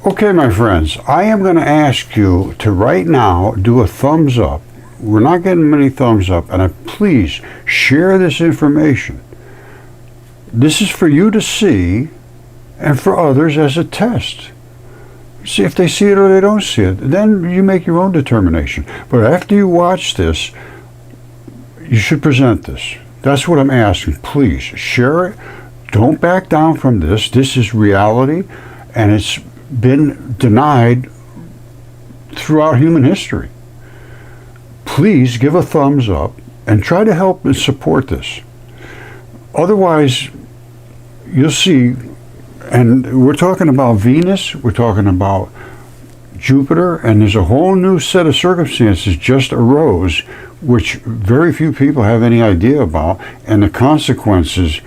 Okay, my friends, I am going to ask you to right now do a thumbs up. We're not getting many thumbs up, and please share this information. This is for you to see and for others as a test. See if they see it or they don't see it. Then you make your own determination. But after you watch this, you should present this. That's what I'm asking. Please share it. Don't back down from this. This is reality, and it's been denied throughout human history. Please give a thumbs up and try to help and support this. Otherwise, you'll see, and we're talking about Venus, we're talking about Jupiter, and there's a whole new set of circumstances just arose which very few people have any idea about, and the consequences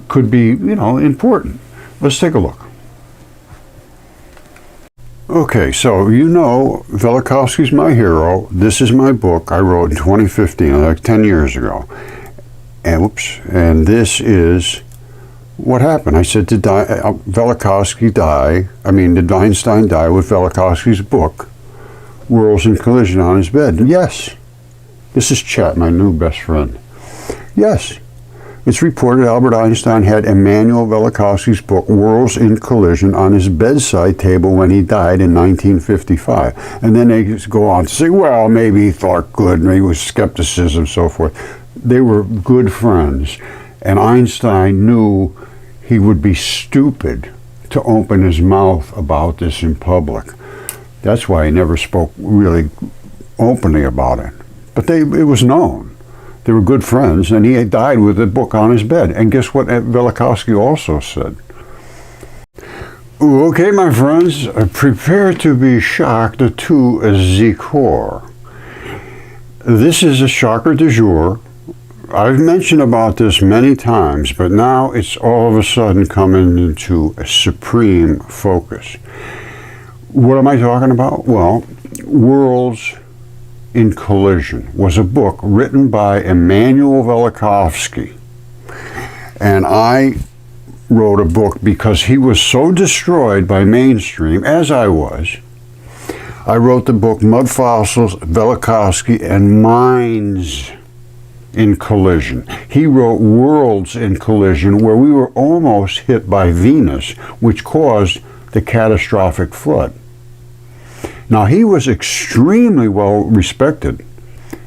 could be, important. Let's take a look. Okay, so Velikovsky's my hero. This is my book I wrote in 2015, like 10 years ago. And this is what happened. I said, did Velikovsky die? Did Einstein die with Velikovsky's book, Worlds in Collision, on his bed? Yes. This is Chet, my new best friend. Yes. It's reported Albert Einstein had Immanuel Velikovsky's book, Worlds in Collision, on his bedside table when he died in 1955. And then they go on to say, well, maybe he thought good, maybe it was skepticism, so forth. They were good friends. And Einstein knew he would be stupid to open his mouth about this in public. That's why he never spoke really openly about it. But it was known. They were good friends, and he had died with a book on his bed. And guess what Velikovsky also said? Okay, my friends, prepare to be shocked to the core. This is a shocker du jour. I've mentioned about this many times, but now it's all of a sudden coming into a supreme focus. What am I talking about? Well, Worlds in Collision was a book written by Immanuel Velikovsky. And I wrote a book because he was so destroyed by mainstream, as I was. I wrote the book Mudfossils, Velikovsky, and Minds in Collision. He wrote Worlds in Collision, where we were almost hit by Venus, which caused the catastrophic flood. Now, he was extremely well respected,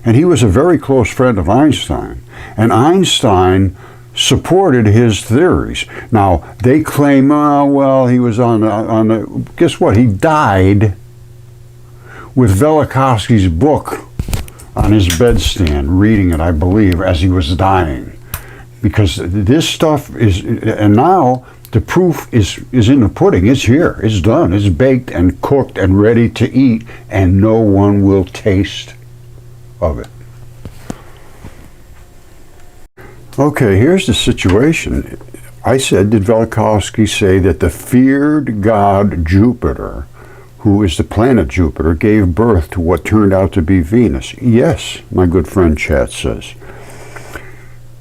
and he was a very close friend of Einstein, and Einstein supported his theories. Now, they claim, he was on the, guess what? He died with Velikovsky's book on his bedstand, reading it, I believe, as he was dying. Because this stuff is, and now, the proof is in the pudding. It's here. It's done. It's baked and cooked and ready to eat, and no one will taste of it. Okay, here's the situation. I said, did Velikovsky say that the feared god Jupiter, who is the planet Jupiter, gave birth to what turned out to be Venus? Yes, my good friend Chat says.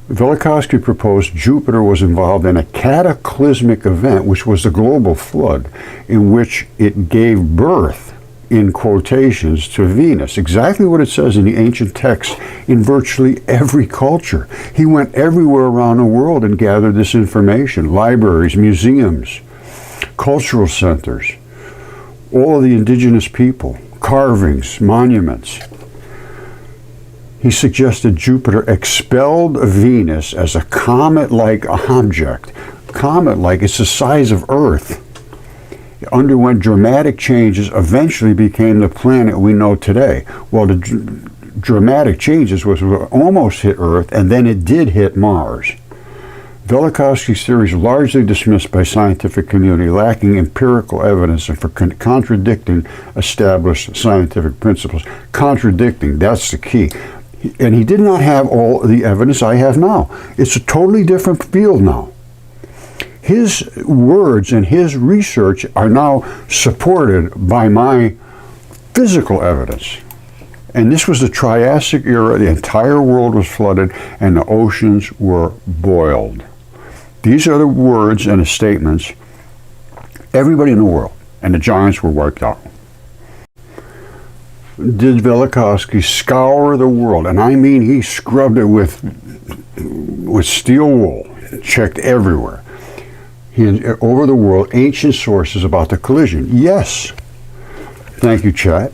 Velikovsky proposed Jupiter was involved in a cataclysmic event, which was the global flood, in which it gave birth, in quotations, to Venus. Exactly what it says in the ancient texts in virtually every culture. He went everywhere around the world and gathered this information. Libraries, museums, cultural centers, all of the indigenous people, carvings, monuments. He suggested Jupiter expelled Venus as a comet-like object. Comet-like, it's the size of Earth. It underwent dramatic changes, eventually became the planet we know today. Well, the dramatic changes was almost hit Earth, and then it did hit Mars. Velikovsky's theory is largely dismissed by scientific community, lacking empirical evidence and for contradicting established scientific principles. Contradicting, that's the key. And he did not have all the evidence I have now. It's a totally different field now. His words and his research are now supported by my physical evidence. And this was the Triassic era. The entire world was flooded and the oceans were boiled. These are the words and the statements Everybody in the world. And the giants were wiped out. Did Velikovsky scour the world? And I mean he scrubbed it with steel wool, checked everywhere. Over the world, ancient sources about the collision. Yes. Thank you, chat.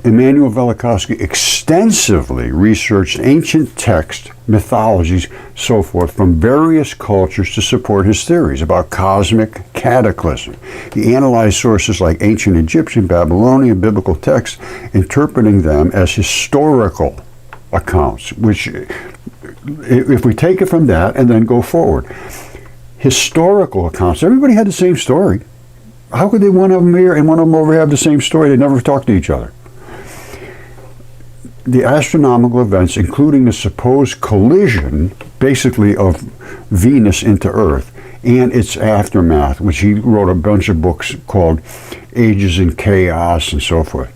Immanuel Velikovsky extensively researched ancient texts, mythologies, so forth, from various cultures to support his theories about cosmic cataclysm. He analyzed sources like ancient Egyptian, Babylonian, biblical texts, interpreting them as historical accounts, which, if we take it from that and then go forward, historical accounts, everybody had the same story. How could they, one of them here and one of them over, have the same story? They never talk to each other. The astronomical events, including the supposed collision, basically, of Venus into Earth and its aftermath, which he wrote a bunch of books called Ages in Chaos and so forth.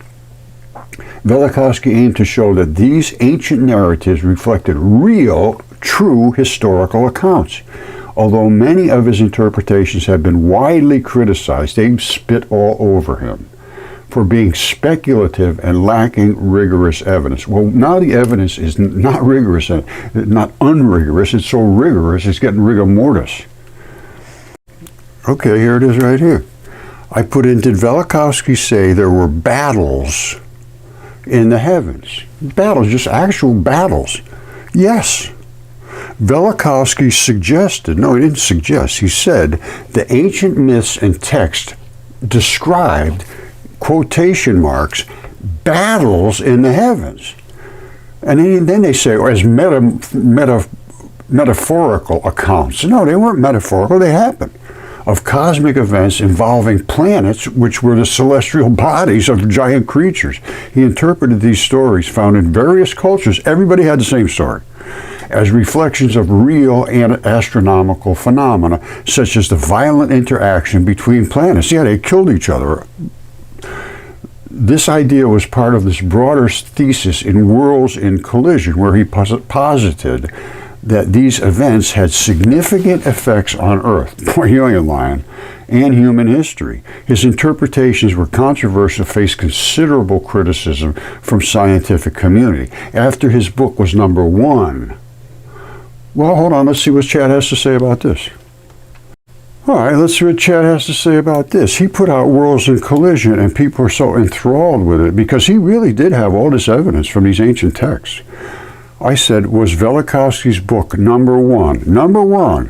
Velikovsky aimed to show that these ancient narratives reflected real, true historical accounts. Although many of his interpretations have been widely criticized, they spit all over him for being speculative and lacking rigorous evidence. Well, now the evidence is not rigorous, not unrigorous, it's so rigorous, it's getting rigor mortis. Okay, here it is right here. I put in, did Velikovsky say there were battles in the heavens? Battles, just actual battles. Yes. Velikovsky suggested, no, he didn't suggest, he said the ancient myths and texts described, quotation marks, battles in the heavens. And then they say, or as metaphorical accounts. No, they weren't metaphorical, they happened. Of cosmic events involving planets, which were the celestial bodies of giant creatures. He interpreted these stories found in various cultures. Everybody had the same story, as reflections of real and astronomical phenomena, such as the violent interaction between planets. Yeah, they killed each other. This idea was part of this broader thesis in Worlds in Collision, where he posited that these events had significant effects on Earth, Jungian, and human history. His interpretations were controversial, faced considerable criticism from scientific community. After his book was #1, well, hold on, let's see what Chad has to say about this. All right, let's see what Chad has to say about this. He put out Worlds in Collision, and people are so enthralled with it because he really did have all this evidence from these ancient texts. I said, was Velikovsky's book #1,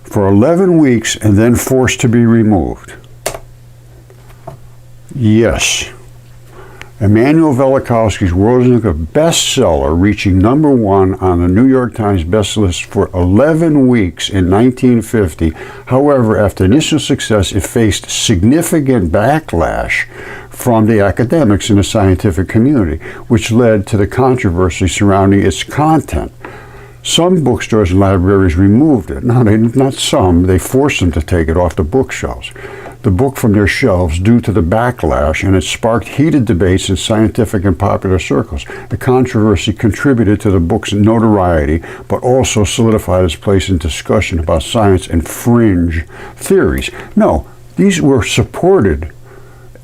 for 11 weeks and then forced to be removed? Yes. Immanuel Velikovsky's Worlds in Collision bestseller, reaching #1 on the New York Times best list for 11 weeks in 1950. However, after initial success, it faced significant backlash from the academics in the scientific community, which led to the controversy surrounding its content. Some bookstores and libraries removed it. No, not some. They forced them to take it off the bookshelves. The book from their shelves due to the backlash, and it sparked heated debates in scientific and popular circles. The controversy contributed to the book's notoriety, but also solidified its place in discussion about science and fringe theories. No, these were supported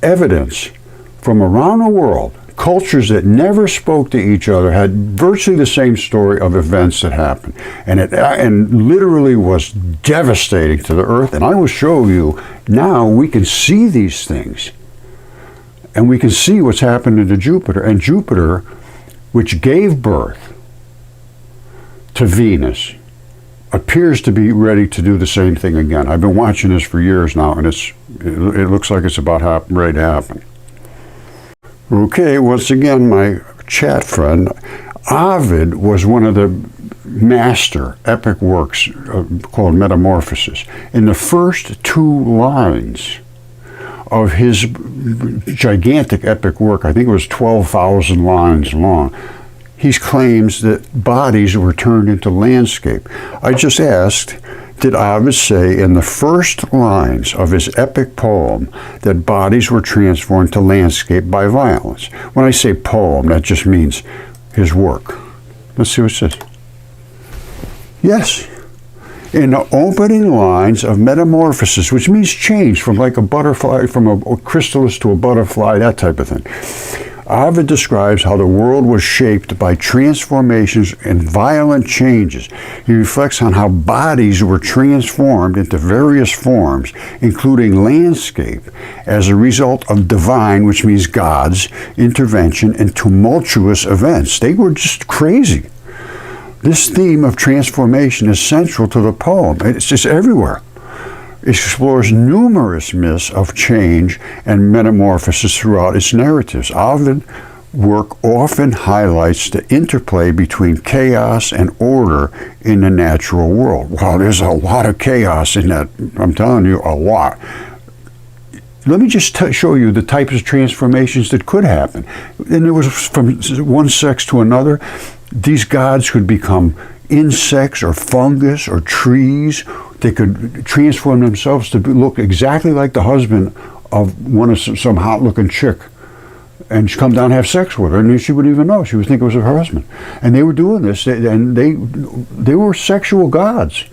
evidence from around the world. Cultures that never spoke to each other had virtually the same story of events that happened. And it literally was devastating to the Earth. And I will show you now we can see these things. And we can see what's happened to Jupiter. And Jupiter, which gave birth to Venus, appears to be ready to do the same thing again. I've been watching this for years now, and it looks like it's about ready to happen. Okay, once again, my chat friend, Ovid was one of the master epic works called Metamorphosis. In the first 2 lines of his gigantic epic work, I think it was 12,000 lines long, he claims that bodies were turned into landscape. I just asked, did Ovid say in the first lines of his epic poem that bodies were transformed to landscape by violence? When I say poem, that just means his work. Let's see what it says. Yes. In the opening lines of Metamorphosis, which means change from like a butterfly, from a chrysalis to a butterfly, that type of thing. Ovid describes how the world was shaped by transformations and violent changes. He reflects on how bodies were transformed into various forms, including landscape, as a result of divine, which means God's, intervention and tumultuous events. They were just crazy. This theme of transformation is central to the poem. It's just everywhere. It explores numerous myths of change and metamorphosis throughout its narratives. Ovid's work often highlights the interplay between chaos and order in the natural world. Wow, there's a lot of chaos in that. I'm telling you, a lot. Let me just show you the types of transformations that could happen. And it was from one sex to another. These gods could become insects or fungus or trees. They could transform themselves to look exactly like the husband of some hot-looking chick, and she'd come down and have sex with her, and she wouldn't even know. She would think it was her husband. And they were doing this, and they were sexual gods.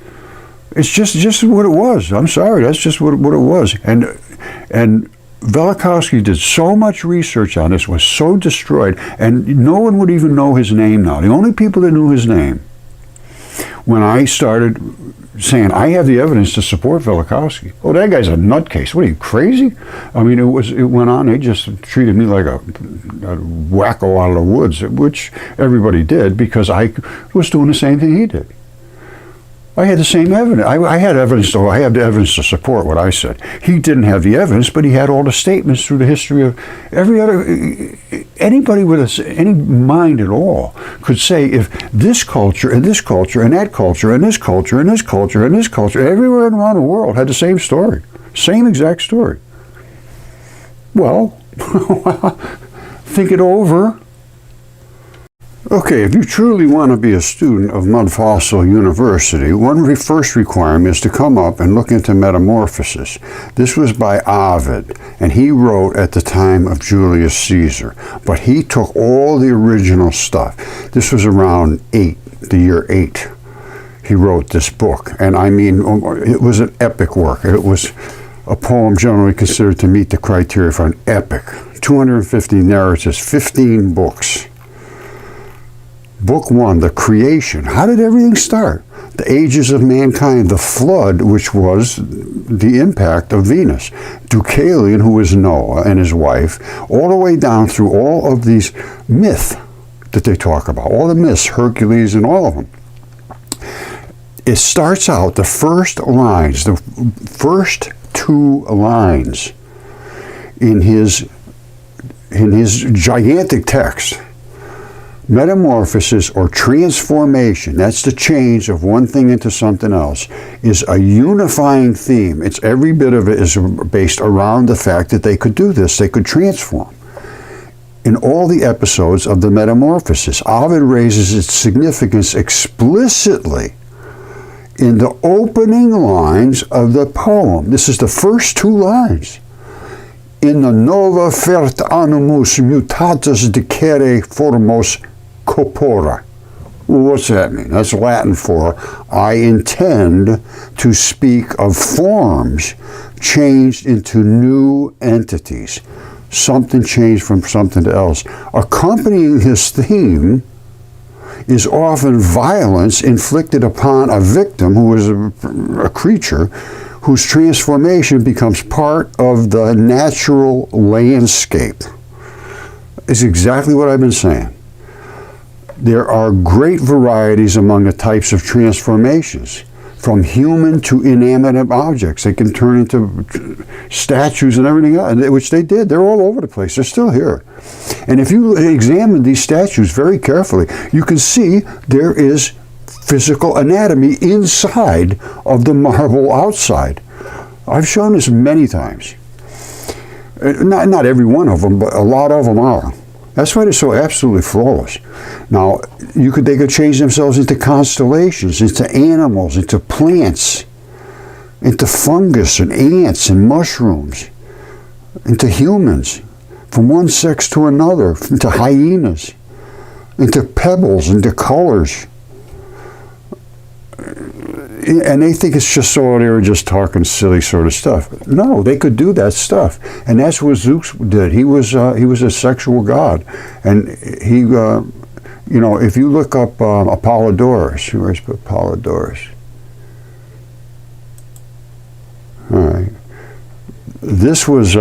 It's just what it was. I'm sorry, that's just what it was. And Velikovsky did so much research on this, was so destroyed, and no one would even know his name now. The only people that knew his name, when I started saying, I have the evidence to support Velikovsky. Oh, that guy's a nutcase. What, are you crazy? I mean, it went on. They just treated me like a wacko out of the woods, which everybody did, because I was doing the same thing he did. I had the same evidence. I had evidence, though. I had the evidence to support what I said. He didn't have the evidence, but he had all the statements through the history of every other. Anybody with any mind at all could say, if this culture and this culture and that culture and this culture and this culture and this culture, everywhere around the world had the same story, same exact story. Well, think it over. Okay, if you truly want to be a student of Mudfossil University, one first requirement is to come up and look into Metamorphosis. This was by Ovid, and he wrote at the time of Julius Caesar, but he took all the original stuff. This was around the year 8. He wrote this book, and I mean, it was an epic work. It was a poem generally considered to meet the criteria for an epic. 250 narratives, 15 books. Book 1, the creation. How did everything start? The ages of mankind, the flood, which was the impact of Venus. Deucalion, who was Noah and his wife, all the way down through all of these myths that they talk about, all the myths, Hercules and all of them. It starts out, the first lines, the first 2 lines in his gigantic text. Metamorphosis, or transformation, that's the change of one thing into something else, is a unifying theme. It's every bit of it is based around the fact that they could do this, they could transform. In all the episodes of the Metamorphosis, Ovid raises its significance explicitly in the opening lines of the poem. This is the first 2 lines. In the nova fert animus mutatus decere formos corpora. Well, what's that mean? That's Latin for, I intend to speak of forms changed into new entities. Something changed from something else. Accompanying his theme is often violence inflicted upon a victim who is a creature whose transformation becomes part of the natural landscape. It's exactly what I've been saying. There are great varieties among the types of transformations, from human to inanimate objects. They can turn into statues and everything else, which they did. They're all over the place. They're still here. And if you examine these statues very carefully, you can see there is physical anatomy inside of the marble outside. I've shown this many times. Not every one of them, but a lot of them are. That's why they're so absolutely flawless. Now, they could change themselves into constellations, into animals, into plants, into fungus and ants and mushrooms, into humans, from one sex to another, into hyenas, into pebbles, into colors. And they think it's just so they were just talking silly sort of stuff. No, they could do that stuff, and that's what Zeus did. He was a sexual god, and he, you know, if you look up Apollodorus, where's Apollodorus? All right, this was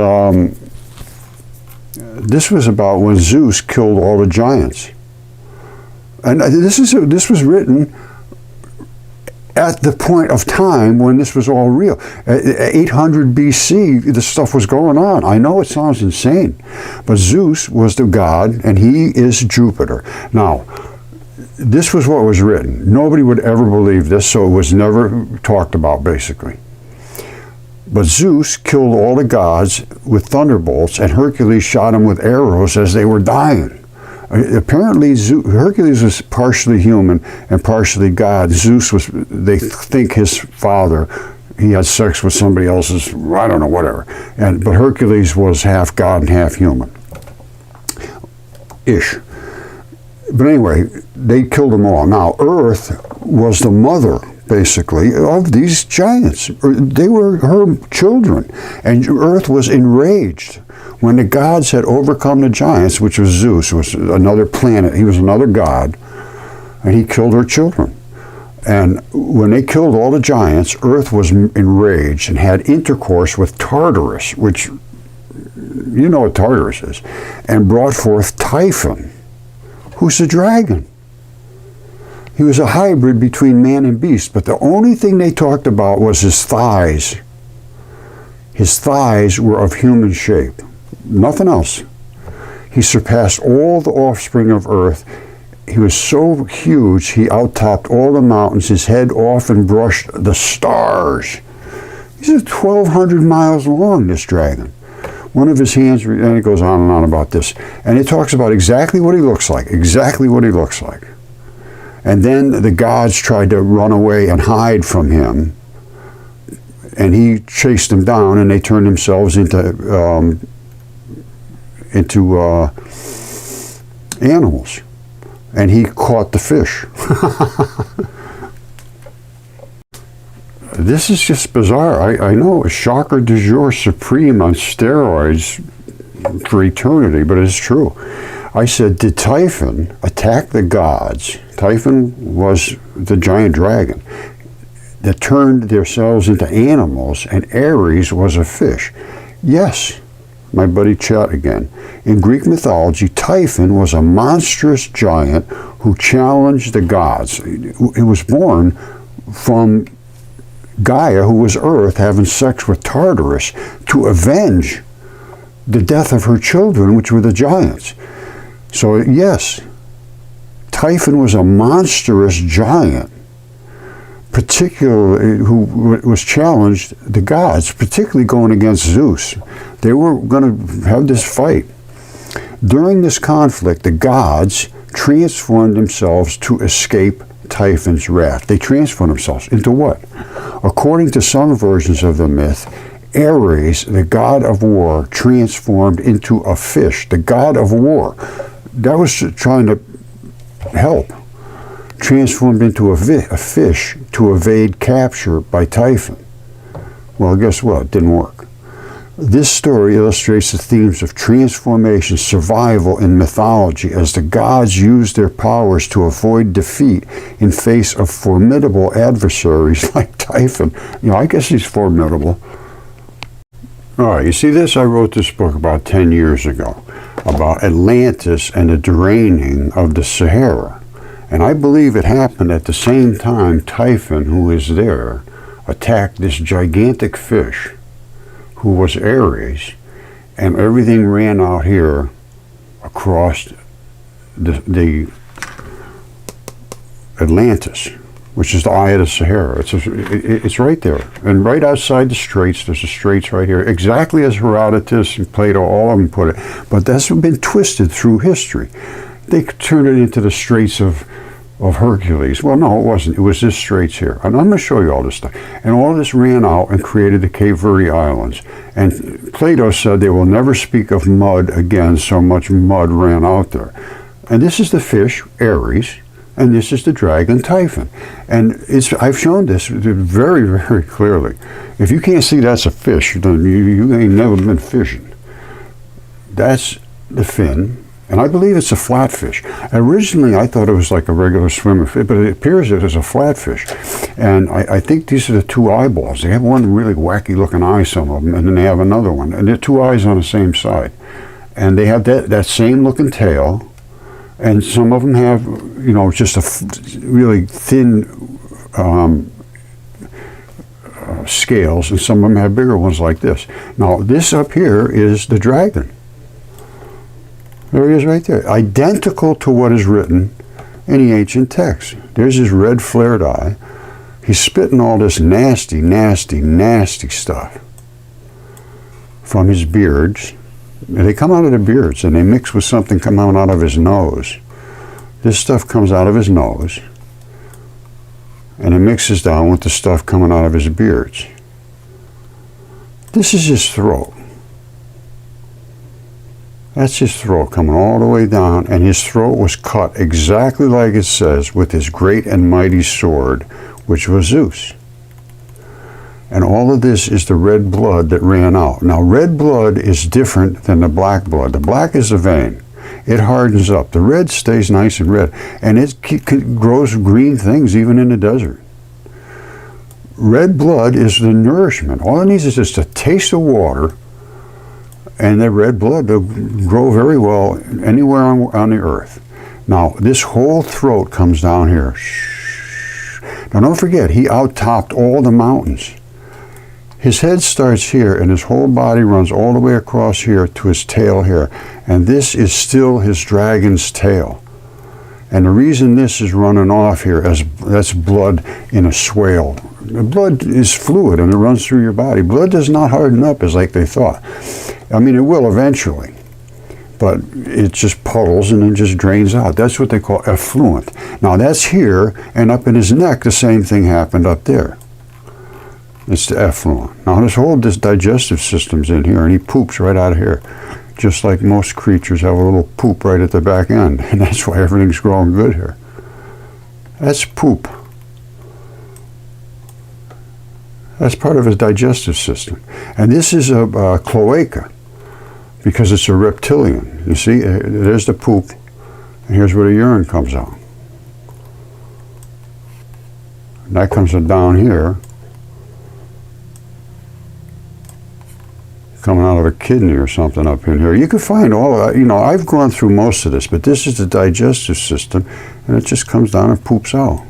about when Zeus killed all the giants, and this was written at the point of time when this was all real. 800 BC, this stuff was going on. I know it sounds insane, but Zeus was the god, and he is Jupiter. Now, this was what was written. Nobody would ever believe this, so it was never talked about, basically. But Zeus killed all the gods with thunderbolts, and Hercules shot him with arrows as they were dying. Apparently, Hercules was partially human and partially God. Zeus was, they think, his father. He had sex with somebody else's, I don't know, whatever. But Hercules was half God and half human. Ish. But anyway, they killed them all. Now, Earth was the mother, basically, of these giants. They were her children. And Earth was enraged. When the gods had overcome the giants, which was Zeus, was another planet, he was another god, and he killed her children. And when they killed all the giants, Earth was enraged and had intercourse with Tartarus, which, you know what Tartarus is, and brought forth Typhon, who's the dragon. He was a hybrid between man and beast, but the only thing they talked about was his thighs. His thighs were of human shape. Nothing else. He surpassed all the offspring of Earth. He was so huge, he out-topped all the mountains. His head often brushed the stars. He's 1,200 miles long, this dragon. One of his hands, and it goes on and on about this. And it talks about exactly what he looks like, exactly what he looks like. And then the gods tried to run away and hide from him. And he chased them down, and they turned themselves into animals, and he caught the fish. This is just bizarre. I know, a shocker du jour supreme on steroids for eternity, but it's true. I said, did Typhon attack the gods? Typhon was the giant dragon that turned themselves into animals, and Ares was a fish. Yes. My buddy Chet again. In Greek mythology, Typhon was a monstrous giant who challenged the gods. He was born from Gaia, who was Earth, having sex with Tartarus to avenge the death of her children, which were the giants. So yes, Typhon was a monstrous giant, particularly who was challenged the gods, particularly going against Zeus. They were going to have this fight. During this conflict, the gods transformed themselves to escape Typhon's wrath. They transformed themselves into what? According to some versions of the myth, Ares, the god of war, transformed into a fish, the god of war. That was trying to help. Transformed into a fish to evade capture by Typhon. Well, guess what? It didn't work. This story illustrates the themes of transformation, survival in mythology, as the gods used their powers to avoid defeat in face of formidable adversaries like Typhon. You know, I guess he's formidable. All right, you see this? I wrote this book about 10 years ago about Atlantis and the draining of the Sahara. And I believe it happened at the same time Typhon, who is there, attacked this gigantic fish, who was Ares, and everything ran out here across the Atlantis, which is the eye of the Sahara. It's right there. And right outside the straits, there's the straits right here, exactly as Herodotus and Plato, all of them put it. But that's been twisted through history. They turned it into the Straits of Hercules. Well, no, it wasn't. It was this straits here. And I'm going to show you all this stuff. And all this ran out and created the Cape Verde Islands. And Plato said they will never speak of mud again, so much mud ran out there. And this is the fish, Ares, and this is the dragon Typhon. And I've shown this very, very clearly. If you can't see that's a fish, then you ain't never been fishing. That's the fin, and I believe it's a flatfish. Originally, I thought it was like a regular swimmer fish, but it appears it is a flatfish. And I think these are the two eyeballs. They have one really wacky looking eye, some of them, and then they have another one. And they're two eyes on the same side. And they have that same looking tail. And some of them have, you know, just a really thin scales, and some of them have bigger ones like this. Now, this up here is the dragon. There he is right there. Identical to what is written in the ancient text. There's his red flared eye. He's spitting all this nasty, nasty, nasty stuff from his beards. They come out of the beards, and they mix with something coming out of his nose. This stuff comes out of his nose, and it mixes down with the stuff coming out of his beards. This is his throat. That's his throat coming all the way down, and his throat was cut exactly like it says, with his great and mighty sword, which was Zeus. And all of this is the red blood that ran out. Now, red blood is different than the black blood. The black is the vein. It hardens up. The red stays nice and red, and it grows green things even in the desert. Red blood is the nourishment. All it needs is just a taste of water, and the red blood will grow very well anywhere on the earth. Now, this whole throat comes down here. Now, don't forget, he out-topped all the mountains. His head starts here, and his whole body runs all the way across here to his tail here. And this is still his dragon's tail. And the reason this is running off here is that's blood in a swale. The blood is fluid, and it runs through your body. Blood does not harden up as like they thought. I mean, it will eventually, but it just puddles and then just drains out. That's what they call effluent. Now, that's here, and up in his neck, the same thing happened up there. It's the effluent. Now, this digestive system's in here, and he poops right out of here. Just like most creatures have a little poop right at the back end, and that's why everything's growing good here. That's poop. That's part of his digestive system. And this is a cloaca, because it's a reptilian. You see, there's the poop, and here's where the urine comes out. And that comes down here, coming out of a kidney or something up in here. You can find all of that. You know, I've gone through most of this, but this is the digestive system, and it just comes down and poops out.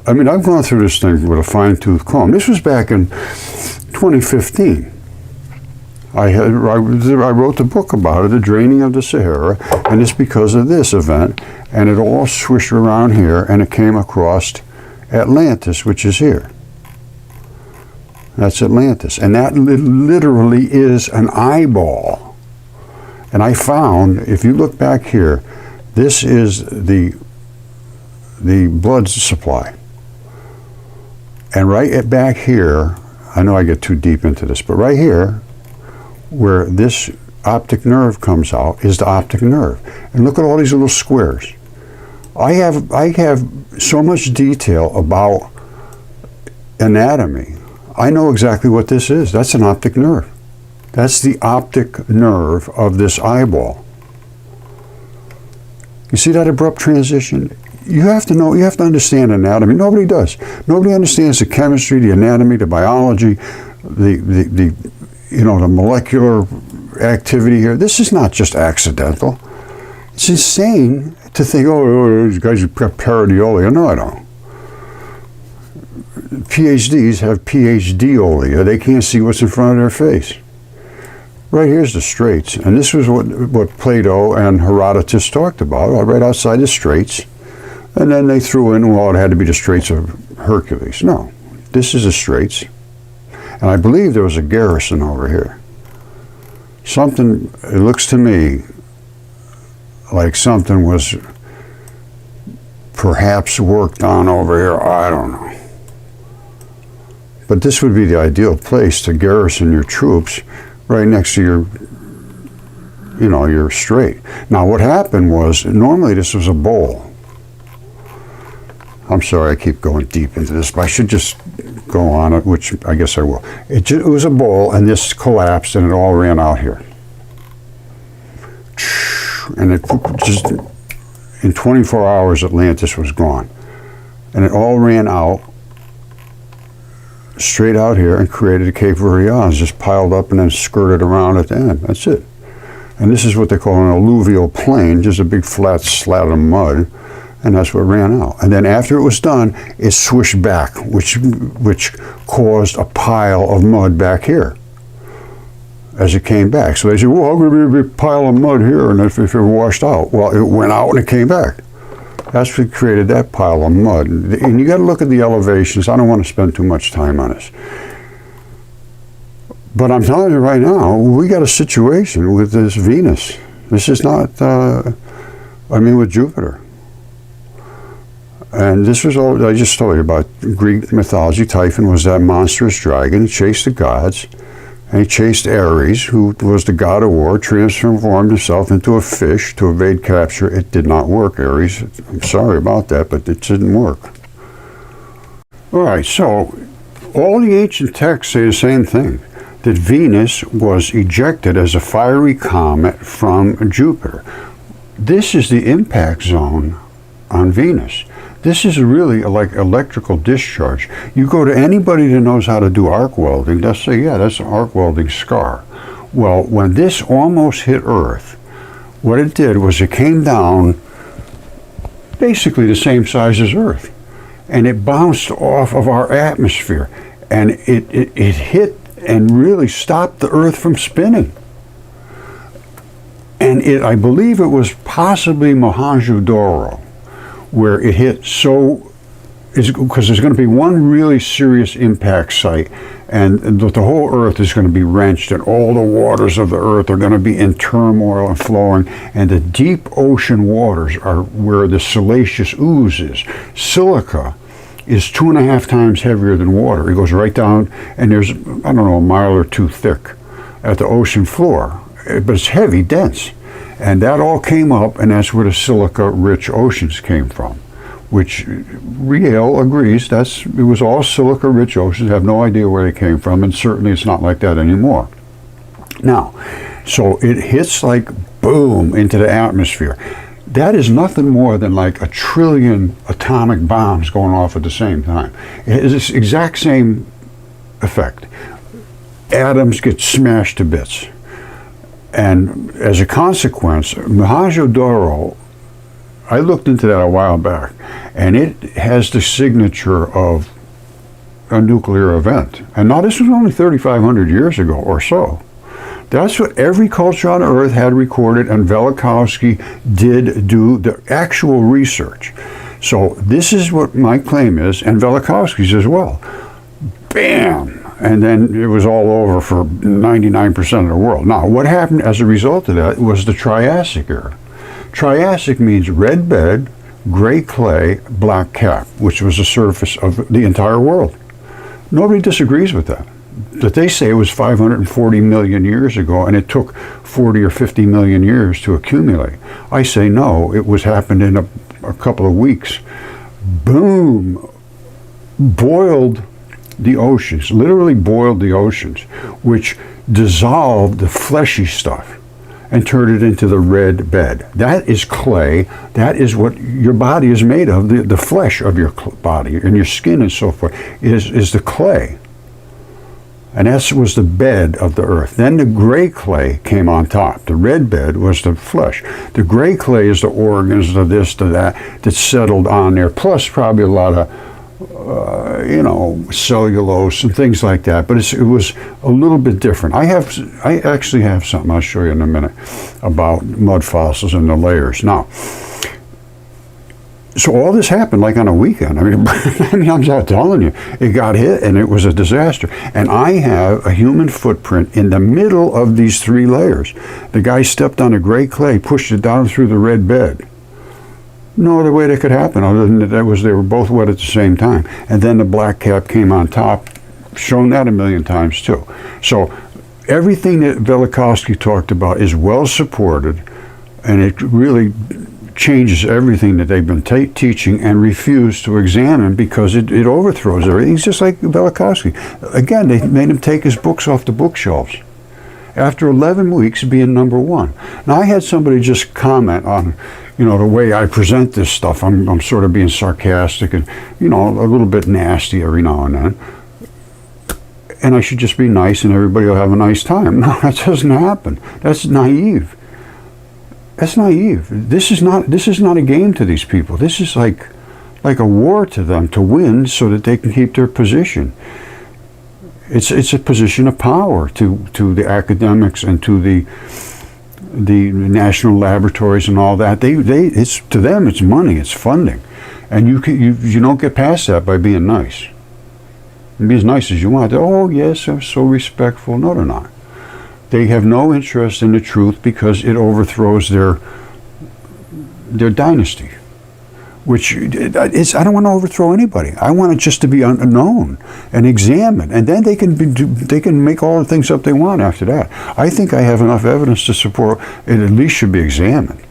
I mean, I've gone through this thing with a fine-tooth comb. This was back in 2015. I wrote the book about it, The Draining of the Sahara, and it's because of this event, and it all swished around here, and it came across Atlantis, which is here. That's Atlantis, and that literally is an eyeball. And I found, if you look back here, this is the blood supply. And right back here, I know I get too deep into this, but right here, where this optic nerve comes out, is the optic nerve. And look at all these little squares. I have so much detail about anatomy. I know exactly what this is. That's an optic nerve. That's the optic nerve of this eyeball. You see that abrupt transition? You have to know, you have to understand anatomy. Nobody does. Nobody understands the chemistry, the anatomy, the biology, the molecular activity here. This is not just accidental. It's insane to think, oh, these guys got pareidolia. No, I don't. PhDs have PhDolia. They can't see what's in front of their face. Right here's the straits, and this was what Plato and Herodotus talked about, right outside the straits. And then they threw in, well, it had to be the Straits of Hercules. No, this is the straits. And I believe there was a garrison over here. Something, it looks to me like something was perhaps worked on over here. I don't know. But this would be the ideal place to garrison your troops, right next to you know, you're straight. Now what happened was, normally this was a bowl. I'm sorry I keep going deep into this, but I should just go on it, which I guess I will. It was a bowl, and this collapsed, and it all ran out here. And it just, in 24 hours, Atlantis was gone. And it all ran out, straight out here, and created a Cape Verde, just piled up and then skirted around at the end. That's it. And this is what they call an alluvial plain, just a big flat slat of mud. And that's what ran out. And then after it was done, it swished back, which caused a pile of mud back here as it came back. So they said, well, I'm going to be a pile of mud here, and if it washed out. Well, it went out and it came back. That's what created that pile of mud. And you got to look at the elevations. I don't want to spend too much time on this. But I'm telling you right now, we got a situation with this Venus. This is not, with Jupiter. And this was all, I just told you about Greek mythology. Typhon was that monstrous dragon. He chased the gods, and he chased Ares, who was the god of war, transformed himself into a fish to evade capture. It did not work, Ares. I'm sorry about that, but it didn't work. All right, so all the ancient texts say the same thing, that Venus was ejected as a fiery comet from Jupiter. This is the impact zone on Venus. This is really like electrical discharge. You go to anybody that knows how to do arc welding, they'll say, yeah, that's an arc welding scar. Well, when this almost hit Earth, what it did was it came down basically the same size as Earth. And it bounced off of our atmosphere. And it hit and really stopped the Earth from spinning. And I believe it was possibly Mohenjo-Daro, where it hit because there's going to be one really serious impact site, and the whole Earth is going to be wrenched, and all the waters of the Earth are going to be in turmoil and flowing, and the deep ocean waters are where the salacious ooze is. Silica is 2.5 times heavier than water. It goes right down, and there's, I don't know, a mile or two thick at the ocean floor, but it's heavy, dense. And that all came up, and that's where the silica-rich oceans came from, which Riel agrees it was all silica-rich oceans. I have no idea where they came from, and certainly it's not like that anymore. Now, so it hits like boom into the atmosphere. That is nothing more than like 1 trillion atomic bombs going off at the same time. It is this exact same effect. Atoms get smashed to bits. And as a consequence, Mohenjo-Daro, I looked into that a while back, and it has the signature of a nuclear event. And now this was only 3,500 years ago or so. That's what every culture on Earth had recorded, and Velikovsky did do the actual research. So this is what my claim is, and Velikovsky's as well. Bam! And then it was all over for 99% of the world. Now, what happened as a result of that was the Triassic era. Triassic means red bed, gray clay, black cap, which was the surface of the entire world. Nobody disagrees with that. That they say it was 540 million years ago, and it took 40 or 50 million years to accumulate. I say no, it was happened in a couple of weeks. Boom! Boiled the oceans, literally boiled the oceans, which dissolved the fleshy stuff and turned it into the red bed. That is clay. That is what your body is made of. The flesh of your body and your skin and so forth is the clay. And that was the bed of the Earth. Then the gray clay came on top. The red bed was the flesh. The gray clay is the organs, the this, the that settled on there, plus probably a lot of cellulose and things like that, but it was a little bit different. I actually have something I'll show you in a minute about mud fossils and the layers. Now, so all this happened like on a weekend. I mean, I'm not telling you. It got hit and it was a disaster. And I have a human footprint in the middle of these 3 layers. The guy stepped on a gray clay, pushed it down through the red bed. No other way that could happen other than they were both wet at the same time. And then the black cap came on top, shown that a million times too. So everything that Velikovsky talked about is well supported, and it really changes everything that they've been teaching and refuse to examine because it overthrows everything. He's just like Velikovsky. Again, they made him take his books off the bookshelves after 11 weeks being #1. Now, I had somebody just comment on, the way I present this stuff. I'm sort of being sarcastic and, a little bit nasty every now and then. And I should just be nice and everybody will have a nice time. No, that doesn't happen. That's naive. That's naive. This is not a game to these people. This is like a war to them to win so that they can keep their position. It's a position of power to the academics and to the national laboratories and all that. It's to them it's money, it's funding, and you don't get past that by being nice. Be as nice as you want. Oh yes, I'm so respectful. No, they're not. They have no interest in the truth because it overthrows their dynasty. Which I don't want to overthrow anybody. I want it just to be known and examined, and then they can make all the things up they want after that. I think I have enough evidence to support it. At least should be examined.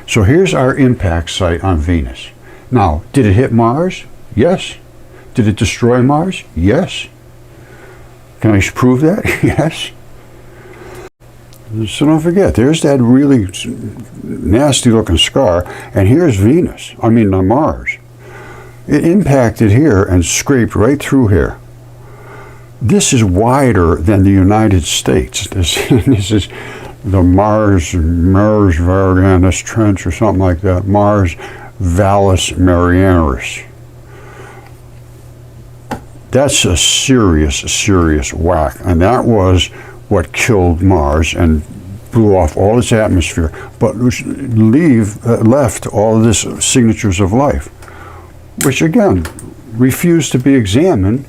So here's our impact site on Venus. Now, did it hit Mars? Yes. Did it destroy Mars? Yes. Can I prove that? Yes. So don't forget, there's that really nasty looking scar, and here's Venus, Mars. It impacted here and scraped right through here. This is wider than the United States. This is the Mars Marianas Trench or something like that, Mars Valles Marianas. That's a serious whack, and that was what killed Mars and blew off all its atmosphere, but left all of this signatures of life, which again refused to be examined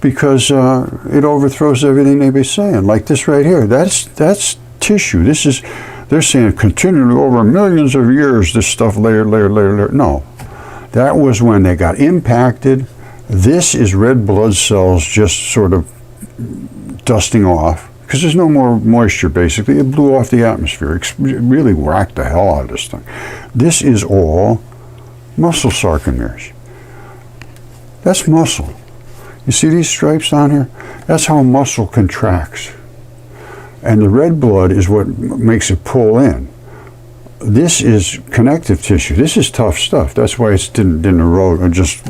because it overthrows everything they've been saying. Like this right here, that's tissue. They're saying continually over millions of years this stuff layer. No, that was when they got impacted. This is red blood cells just sort of dusting off, because there's no more moisture basically. It blew off the atmosphere. It really whacked the hell out of this thing. This is all muscle sarcomeres. That's muscle. You see these stripes down here? That's how muscle contracts. And the red blood is what makes it pull in. This is connective tissue. This is tough stuff. That's why it didn't erode or just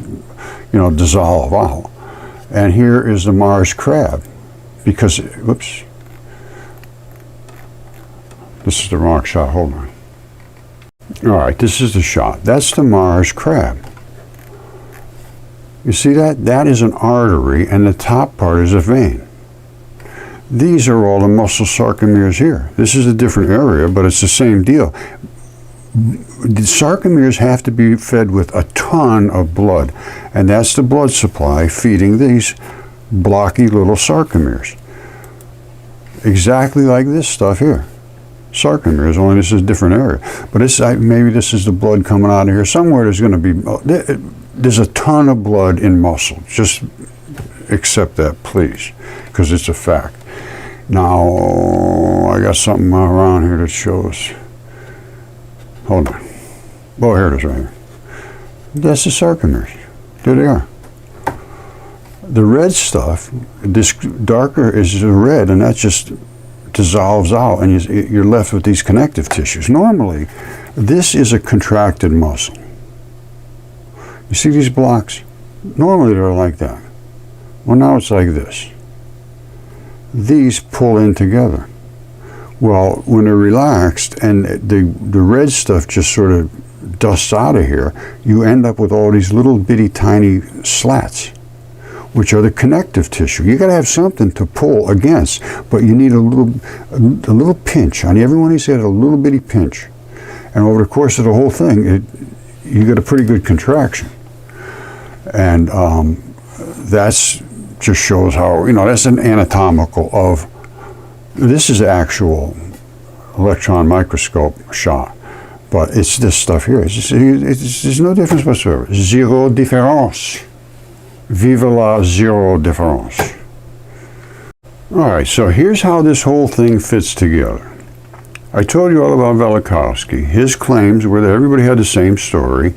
dissolve out. And here is the Mars crab. Because, whoops, this is the wrong shot, hold on. All right, this is the shot. That's the Mars crab. You see that? That is an artery, and the top part is a vein. These are all the muscle sarcomeres here. This is a different area, but it's the same deal. The sarcomeres have to be fed with a ton of blood, and that's the blood supply feeding these blocky little sarcomeres. Exactly like this stuff here. Sarcomeres, only this is a different area. But maybe this is the blood coming out of here. Somewhere there's going to be, there's a ton of blood in muscle. Just accept that, please, because it's a fact. Now, I got something around here that shows. Hold on. Oh, here it is right here. That's the sarcomeres. There they are. The red stuff, this darker is the red, and that just dissolves out, and you're left with these connective tissues. Normally, this is a contracted muscle. You see these blocks? Normally they're like that. Well, now it's like this. These pull in together. Well, when they're relaxed and the red stuff just sort of dusts out of here, you end up with all these little bitty tiny slats, which are the connective tissue. You got to have something to pull against, but you need a little pinch. On every one of these had a little bitty pinch, and over the course of the whole thing, you get a pretty good contraction, and that's just shows how that's an anatomical of. This is actual electron microscope shot, but it's this stuff here. There's no difference whatsoever. Zero différence. Vive la zero difference. All right, so here's how this whole thing fits together. I told you all about Velikovsky. His claims were that everybody had the same story.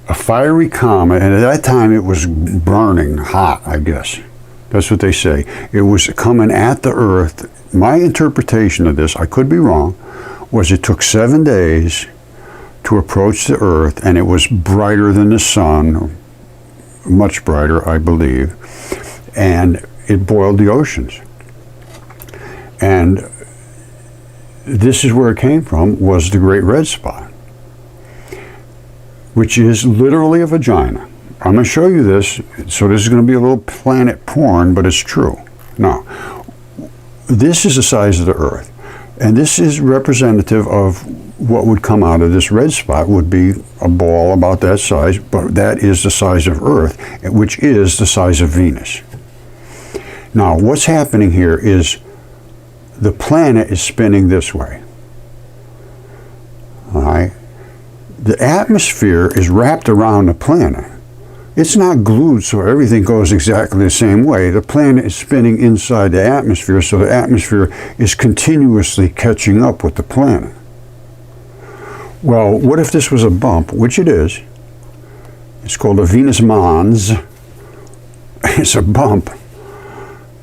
A fiery comet, and at that time it was burning hot, I guess. That's what they say. It was coming at the Earth. My interpretation of this, I could be wrong, was it took 7 days to approach the Earth, and it was brighter than the sun, much brighter, I believe, and it boiled the oceans. And this is where it came from, was the Great Red Spot, which is literally a vagina. I'm going to show you this, so this is going to be a little planet porn, but it's true. Now, this is the size of the Earth, and this is representative of what would come out of this red spot. Would be a ball about that size, but that is the size of Earth, which is the size of Venus. Now, what's happening here is the planet is spinning this way. All right? The atmosphere is wrapped around the planet. It's not glued so everything goes exactly the same way. The planet is spinning inside the atmosphere, so the atmosphere is continuously catching up with the planet. Well, what if this was a bump, which it is? It's called a Venus Mons. It's a bump.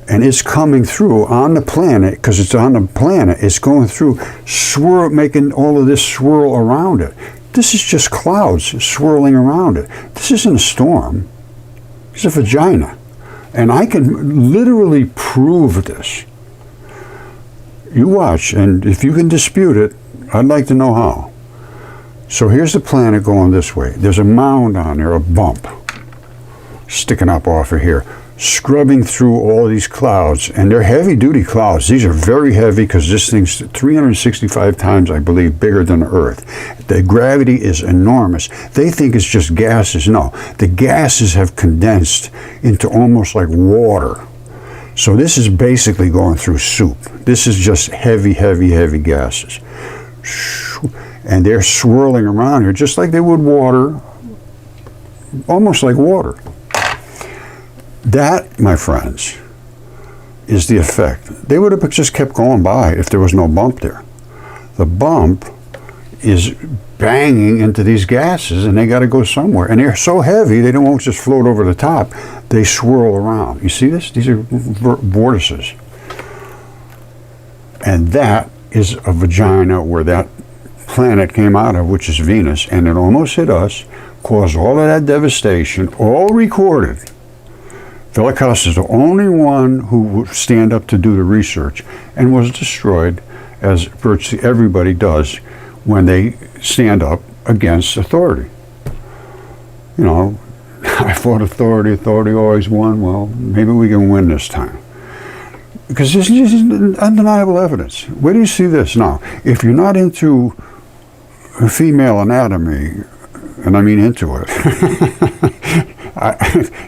And it's coming through on the planet, because it's on the planet, it's going through, making all of this swirl around it. This is just clouds swirling around it. This isn't a storm. It's a vagina. And I can literally prove this. You watch, and if you can dispute it, I'd like to know how. So here's the planet going this way. There's a mound on there, a bump, sticking up off of here, scrubbing through all these clouds, and they're heavy-duty clouds. These are very heavy because this thing's 365 times, I believe, bigger than the Earth. The gravity is enormous. They think it's just gases. No, the gases have condensed into almost like water. So this is basically going through soup. This is just heavy, heavy, heavy gases. And they're swirling around here just like they would water, almost like water. That, my friends, is the effect. They would have just kept going by if there was no bump there. The bump is banging into these gases, and they got to go somewhere. And they're so heavy, they won't just float over the top. They swirl around. You see this? These are vortices. And that is a vagina where that planet came out of, which is Venus, and it almost hit us, caused all of that devastation, all recorded. Velikovsky is the only one who would stand up to do the research, and was destroyed, as virtually everybody does when they stand up against authority. You know, I fought authority, authority always won. Well, maybe we can win this time. Because this is undeniable evidence. Where do you see this? Now, if you're not into female anatomy, and I mean into it,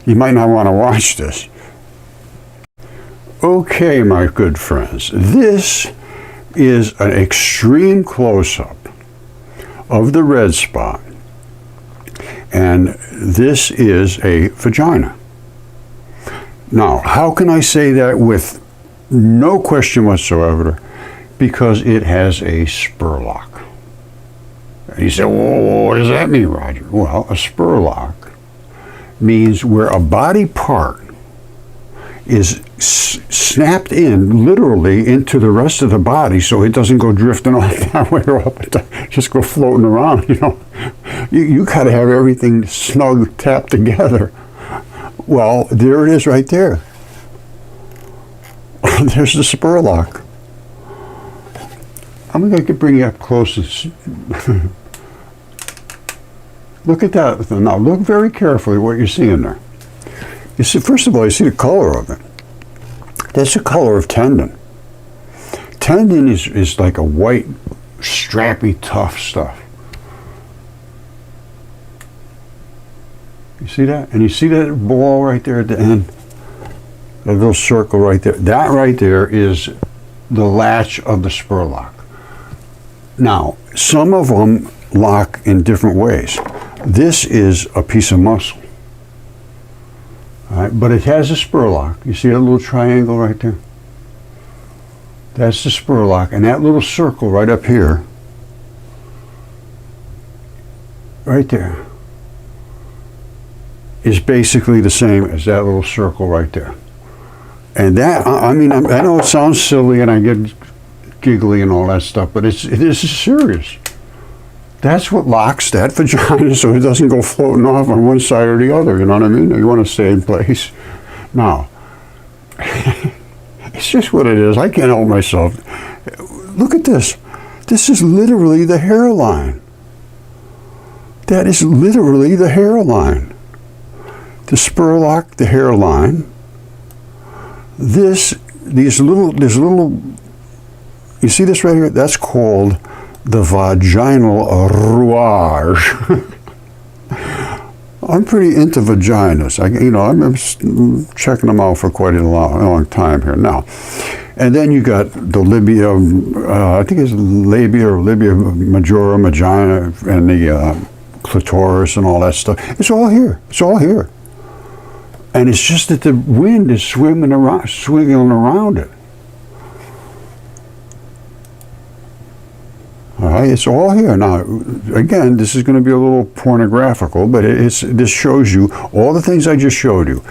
you might not want to watch this. Okay, my good friends, this is an extreme close-up of the red spot, and this is a vagina. Now, how can I say that with no question whatsoever? Because it has a spur lock. And you say, well, what does that mean, Roger? Well, a spur lock means where a body part is snapped in literally into the rest of the body, so it doesn't go drifting off that way or up, just go floating around. You know, you got to have everything snug, tapped together. Well, there it is right there. There's the spur lock. I'm going to bring you up close. Look at that. Now, look very carefully what you're seeing there. You see, first of all, you see the color of it. That's the color of tendon. Tendon is like a white, strappy, tough stuff. You see that? And you see that ball right there at the end? That little circle right there. That right there is the latch of the spur lock. Now, some of them lock in different ways. This is a piece of muscle. All right, but it has a spur lock. You see that little triangle right there? That's the spurlock, and that little circle right up here, right there, is basically the same as that little circle right there. And that, I mean, I know it sounds silly and I get giggly and all that stuff, but this is serious. That's what locks that vagina so it doesn't go floating off on one side or the other, you know what I mean? You want to stay in place. Now, it's just what it is. I can't help myself. Look at this. This is literally the hairline. That is literally the hairline. The spurlock, the hairline. These little, you see this right here? That's called the vaginal rouage. I'm pretty into vaginas. I'm checking them out for quite a long time here now. And then you got the labia, I think it's labia or labia majora, vagina, and the clitoris and all that stuff. It's all here. It's all here. And it's just that the wind is swinging around it. All right, it's all here. Now, again, this is going to be a little pornographical, but this shows you all the things I just showed you.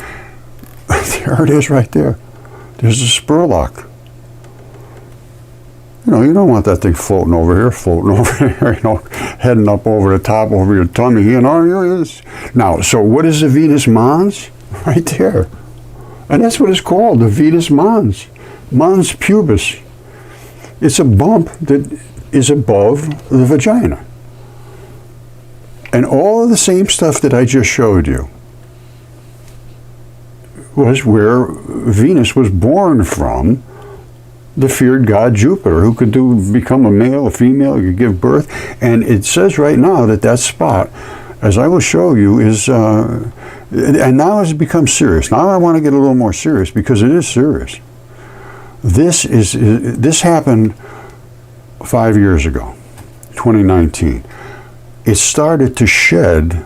There it is right there. There's the spurlock. You don't want that thing floating over here, heading up over the top, over your tummy. Now, so what is the Venus Mons? Right there. And that's what it's called, the Venus Mons. Mons pubis. It's a bump that is above the vagina. And all of the same stuff that I just showed you was where Venus was born from, the feared god Jupiter, who could become a male, a female, you could give birth. And it says right now that spot, as I will show you, is, and now it's become serious. Now I want to get a little more serious because it is serious. This happened 5 years ago, 2019. It started to shed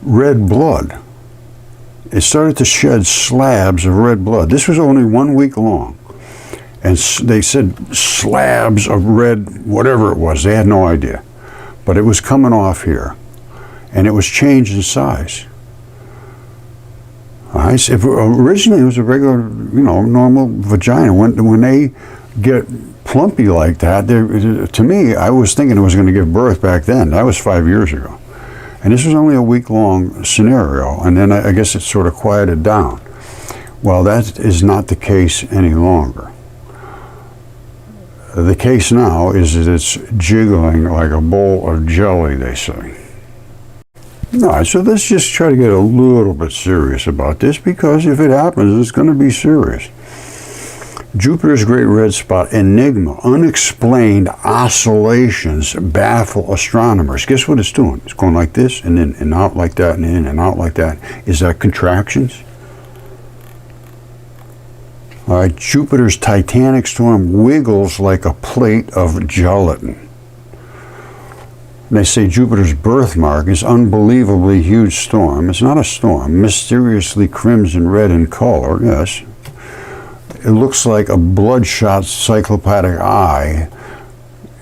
red blood. It started to shed slabs of red blood. This was only 1 week long. And they said slabs of red, whatever it was, they had no idea. But it was coming off here. And it was changing size. Originally it was a regular, normal vagina. When they get plumpy like that, to me, I was thinking it was going to give birth back then. That was 5 years ago. And this was only a week-long scenario, and then I guess it sort of quieted down. Well, that is not the case any longer. The case now is that it's jiggling like a bowl of jelly, they say. All right, so let's just try to get a little bit serious about this, because if it happens, it's going to be serious. Jupiter's great red spot, enigma, unexplained oscillations baffle astronomers. Guess what it's doing? It's going like this, and then and out like that, and in and out like that. Is that contractions? All right, Jupiter's Titanic storm wiggles like a plate of gelatin. They say Jupiter's birthmark is unbelievably huge storm. It's not a storm. Mysteriously crimson red in color, yes. It looks like a bloodshot cyclopathic eye.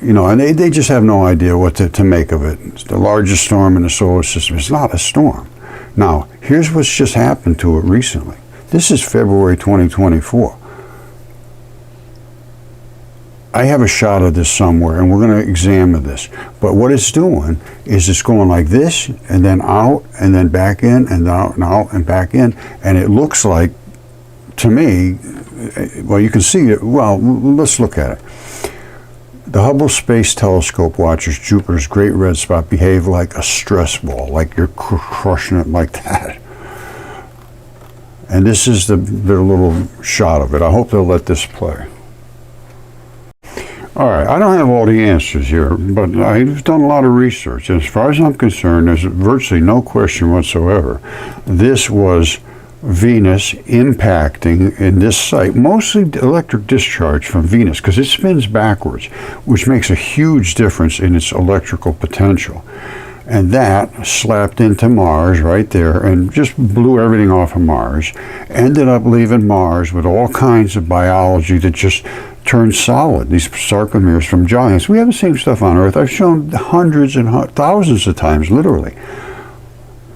And they just have no idea what to make of it. It's the largest storm in the solar system. It's not a storm. Now, here's what's just happened to it recently. This is February 2024. I have a shot of this somewhere, and we're going to examine this. But what it's doing is it's going like this, and then out, and then back in, and out, and back in. And it looks like, to me, well, you can see it. Well, let's look at it. The Hubble Space Telescope watches Jupiter's great red spot behave like a stress ball, like you're crushing it like that. And this is their little shot of it. I hope they'll let this play. All right, I don't have all the answers here, but I've done a lot of research. As far as I'm concerned, there's virtually no question whatsoever. This was Venus impacting in this site, mostly electric discharge from Venus, because it spins backwards, which makes a huge difference in its electrical potential. And that slapped into Mars right there and just blew everything off of Mars. Ended up leaving Mars with all kinds of biology that just turn solid, these sarcomeres from giants. We have the same stuff on Earth. I've shown hundreds and thousands of times, literally.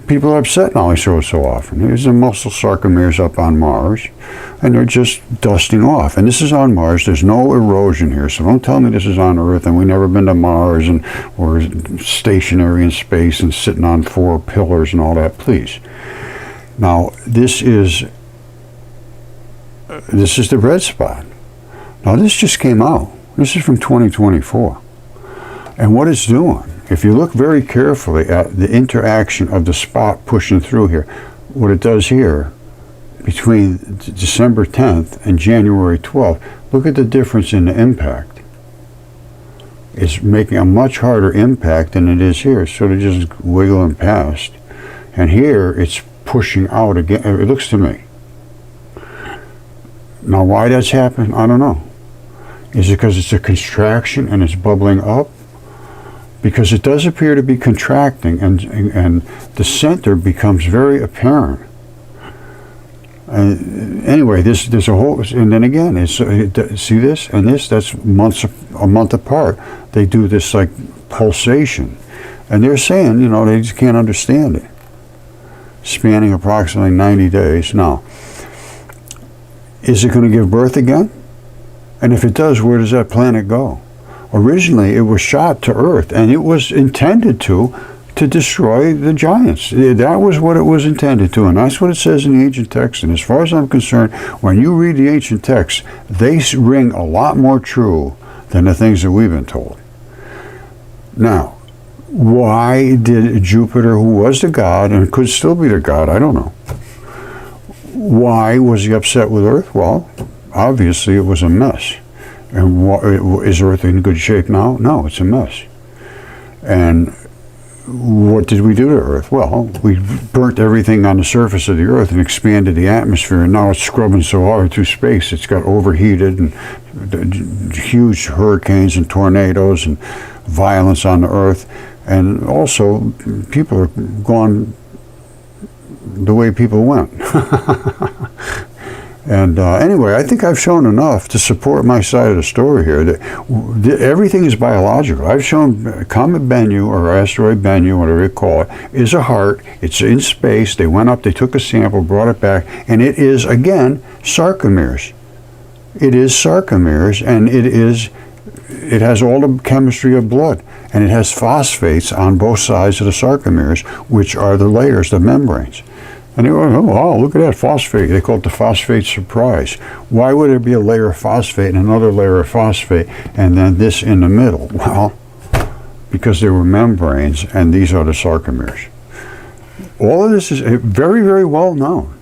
People are upset now I show it so often. Here's the muscle sarcomeres up on Mars, and they're just dusting off. And this is on Mars. There's no erosion here, so don't tell me this is on Earth and we've never been to Mars and we're stationary in space and sitting on 4 pillars and all that, please. Now, this is the red spot. Now, this just came out. This is from 2024. And what it's doing, if you look very carefully at the interaction of the spot pushing through here, what it does here between December 10th and January 12th, look at the difference in the impact. It's making a much harder impact than it is here. It's sort of just wiggling past. And here, it's pushing out again, it looks to me. Now, why that's happened, I don't know. Is it because it's a contraction and it's bubbling up? Because it does appear to be contracting, and the center becomes very apparent. Anyway, there's a whole, and then again, see this and this, that's a month apart. They do this like pulsation, and they're saying, you know, they just can't understand it. Spanning approximately 90 days. Now, is it going to give birth again? And if it does, where does that planet go? Originally, it was shot to Earth, and it was intended to destroy the giants. That was what it was intended to, and that's what it says in the ancient text. And as far as I'm concerned, when you read the ancient texts, they ring a lot more true than the things that we've been told. Now, why did Jupiter, who was the god, and could still be the god, I don't know, why was he upset with Earth? Well, obviously it was a mess. And is Earth in good shape now? No, it's a mess. And what did we do to Earth? Well, we burnt everything on the surface of the Earth and expanded the atmosphere, and now it's scrubbing so hard through space, it's got overheated, and huge hurricanes and tornadoes and violence on the Earth. And also, people are gone the way people went. And anyway, I think I've shown enough to support my side of the story here, that everything is biological. I've shown Comet Bennu, or Asteroid Bennu, whatever you call it, is a heart. It's in space. They went up, they took a sample, brought it back, and it is, again, sarcomeres. It is sarcomeres, and it has all the chemistry of blood, and it has phosphates on both sides of the sarcomeres, which are the layers, the membranes. And they were, oh, wow, look at that phosphate. They call it the phosphate surprise. Why would there be a layer of phosphate and another layer of phosphate and then this in the middle? Well, because there were membranes, and these are the sarcomeres. All of this is very, very well known.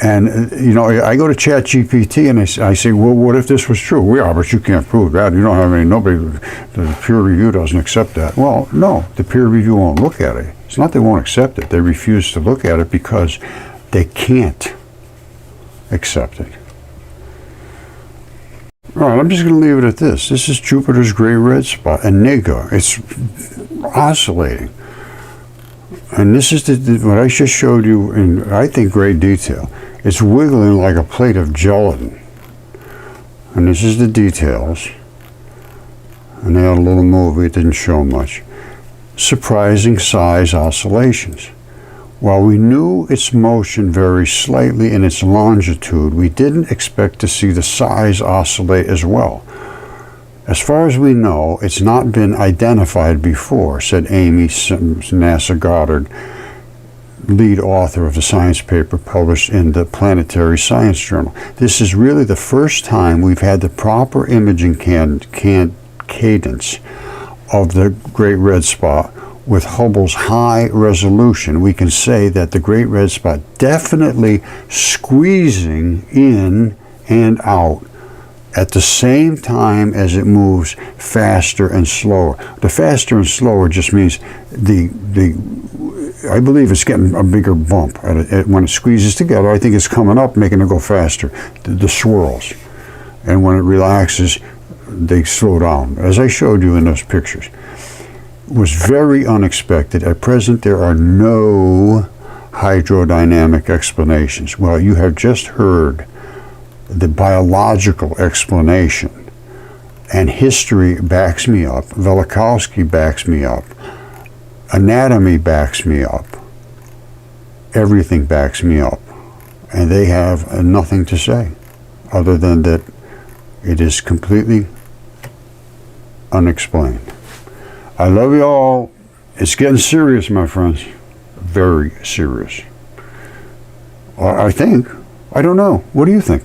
And, you know, I go to ChatGPT and I say, well, what if this was true? Yeah, but you can't prove that. You don't have nobody, the peer review doesn't accept that. Well, no, the peer review won't look at it. It's not they won't accept it. They refuse to look at it because they can't accept it. All right, I'm just going to leave it at this. This is Jupiter's great red spot, Eniga. It's oscillating. And this is what I just showed you in, I think, great detail. It's wiggling like a plate of gelatin. And this is the details. And they had a little movie, it didn't show much. Surprising size oscillations. While we knew its motion very slightly in its longitude, we didn't expect to see the size oscillate as well. As far as we know, it's not been identified before, said Amy NASA Goddard, lead author of the science paper published in the Planetary Science Journal. This is really the first time we've had the proper imaging cadence of the Great Red Spot with Hubble's high resolution. We can say that the Great Red Spot definitely squeezing in and out at the same time as it moves faster and slower. The faster and slower just means I believe it's getting a bigger bump when it squeezes together. I think it's coming up, making it go faster, the swirls. And when it relaxes, they slow down, as I showed you in those pictures. It was very unexpected. At present, there are no hydrodynamic explanations. Well, you have just heard the biological explanation. And history backs me up. Velikovsky backs me up. Anatomy backs me up. Everything backs me up. And they have nothing to say other than that it is completely unexplained. I love you all. It's getting serious, my friends. Very serious. I think. I don't know. What do you think?